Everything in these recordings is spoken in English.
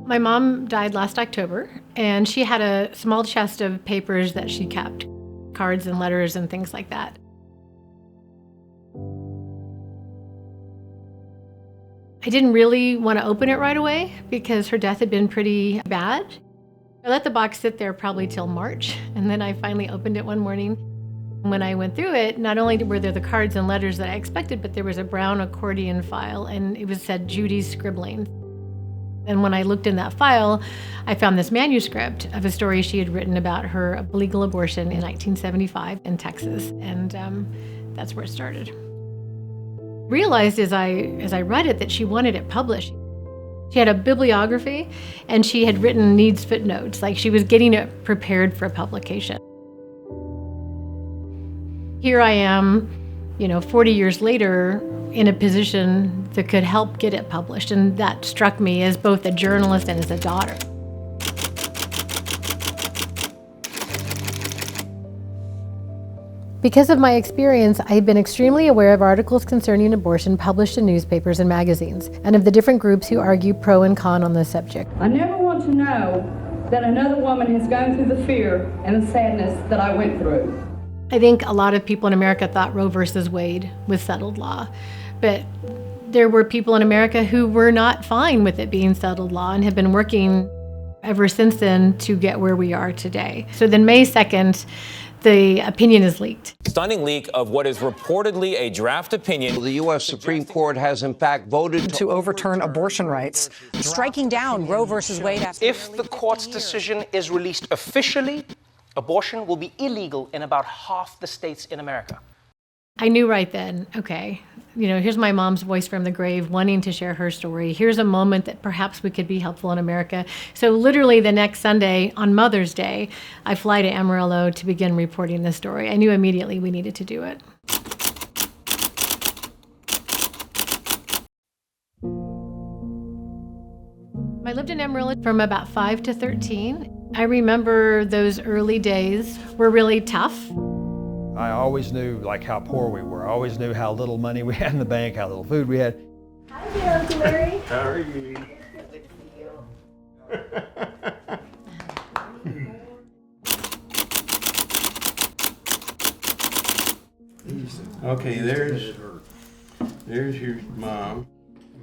My mom died last October, and she had a small chest of papers that she kept, cards and letters and things like that. I didn't really want to open it right away because her death had been pretty bad. I let the box sit there probably till March, and then I finally opened it one morning. When I went through it, not only were there the cards and letters that I expected, but there was a brown accordion file, and it said Judy's scribbling. And when I looked in that file, I found this manuscript of a story she had written about her legal abortion in 1975 in Texas, and that's where it started. Realized as I read it that she wanted it published. She had a bibliography, and she had written needs footnotes, like she was getting it prepared for publication. Here I am, 40 years later, in a position that could help get it published, and that struck me as both a journalist and as a daughter. Because of my experience, I've been extremely aware of articles concerning abortion published in newspapers and magazines, and of the different groups who argue pro and con on the subject. I never want to know that another woman has gone through the fear and the sadness that I went through. I think a lot of people in America thought Roe versus Wade was settled law, but there were people in America who were not fine with it being settled law and have been working ever since then to get where we are today. So then May 2nd, the opinion is leaked. Stunning leak of what is reportedly a draft opinion. The U.S. Supreme Court has in fact voted to overturn abortion rights, striking down Roe versus Wade. If the court's decision is released officially, abortion will be illegal in about half the states in America. I knew right then, okay, here's my mom's voice from the grave wanting to share her story. Here's a moment that perhaps we could be helpful in America. So literally the next Sunday, on Mother's Day, I fly to Amarillo to begin reporting this story. I knew immediately we needed to do it. I lived in Amarillo from about 5 to 13. I remember those early days were really tough. I always knew how poor we were. I always knew how little money we had in the bank, how little food we had. Hi there, Uncle Larry. How are you? Good to see you. Okay, there's your mom.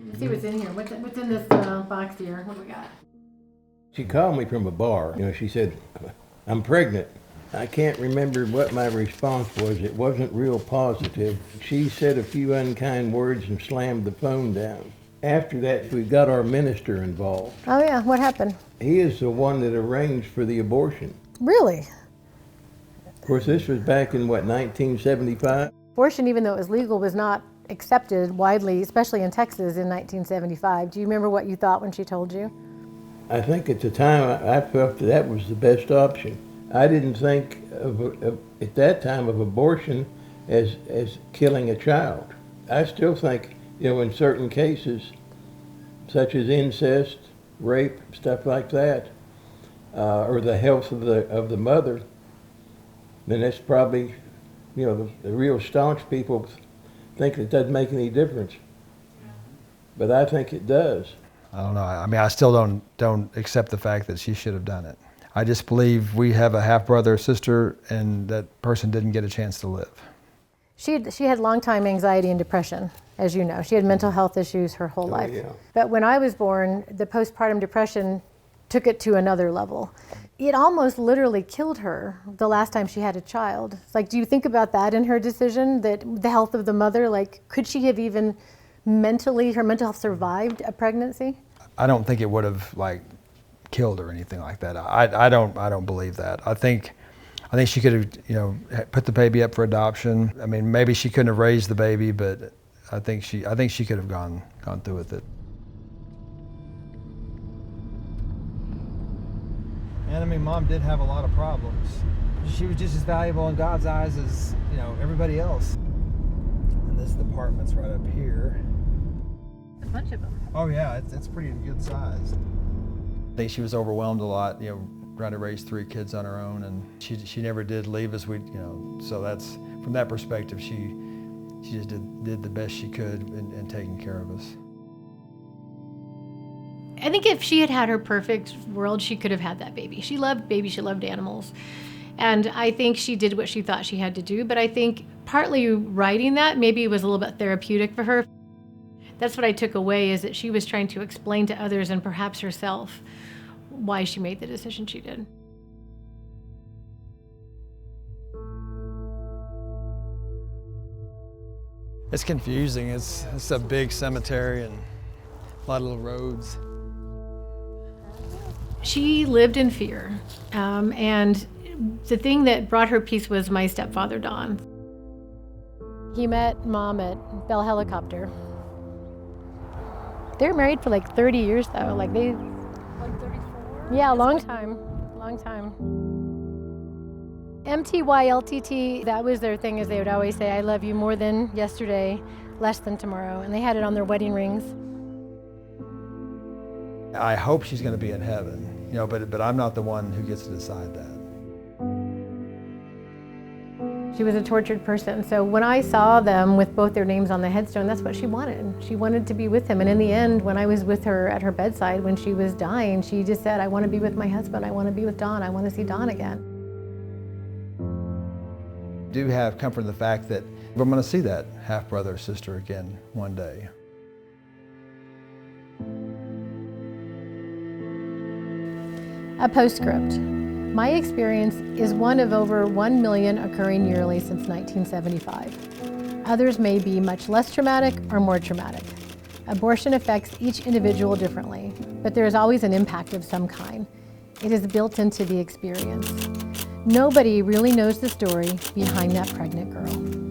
Let's see what's in here. What's in this box here? What do we got? She called me from a bar. She said, "I'm pregnant." I can't remember what my response was. It wasn't real positive. She said a few unkind words and slammed the phone down. After that, we got our minister involved. Oh yeah, what happened? He is the one that arranged for the abortion. Really? Of course, this was back in, 1975? Abortion, even though it was legal, was not accepted widely, especially in Texas in 1975. Do you remember what you thought when she told you? I think at the time, I felt that was the best option. I didn't think at that time of abortion as killing a child. I still think, in certain cases, such as incest, rape, stuff like that, or the health of the mother, then that's probably, the real staunch people think it doesn't make any difference. But I think it does. I don't know. I still don't accept the fact that she should have done it. I just believe we have a half-brother or sister, and that person didn't get a chance to live. She had long-time anxiety and depression, as you know. She had mental health issues her whole life. Yeah. But when I was born, the postpartum depression took it to another level. It almost literally killed her the last time she had a child. It's do you think about that in her decision, that the health of the mother, could she have even mentally, her mental health survived a pregnancy? I don't think it would have killed or anything like that. I don't believe that. I think she could have put the baby up for adoption. Maybe she couldn't have raised the baby, but I think she could have gone through with it. And Mom did have a lot of problems. She was just as valuable in God's eyes as everybody else. And this apartment's right up here. A bunch of them. Oh yeah, it's pretty good size. I think she was overwhelmed a lot, trying to raise 3 kids on her own, and she never did leave us. So that's, from that perspective, she just did the best she could in taking care of us. I think if she had had her perfect world, she could have had that baby. She loved babies, she loved animals. And I think she did what she thought she had to do, but I think partly writing that maybe it was a little bit therapeutic for her. That's what I took away, is that she was trying to explain to others and perhaps herself why she made the decision she did. It's confusing. It's a big cemetery and a lot of little roads. She lived in fear, and the thing that brought her peace was my stepfather, Don. He met Mom at Bell Helicopter. They were married for like 30 years, though. Like 34? Yeah, a long time. MTYLTT, that was their thing, is they would always say, I love you more than yesterday, less than tomorrow. And they had it on their wedding rings. I hope she's going to be in heaven, but I'm not the one who gets to decide that. She was a tortured person, so when I saw them with both their names on the headstone, that's what she wanted. She wanted to be with him, and in the end, when I was with her at her bedside, when she was dying, she just said, I want to be with my husband, I want to be with Don, I want to see Don again. I do have comfort in the fact that I'm going to see that half-brother or sister again one day. A postscript. My experience is one of over 1 million occurring yearly since 1975. Others may be much less traumatic or more traumatic. Abortion affects each individual differently, but there is always an impact of some kind. It is built into the experience. Nobody really knows the story behind that pregnant girl.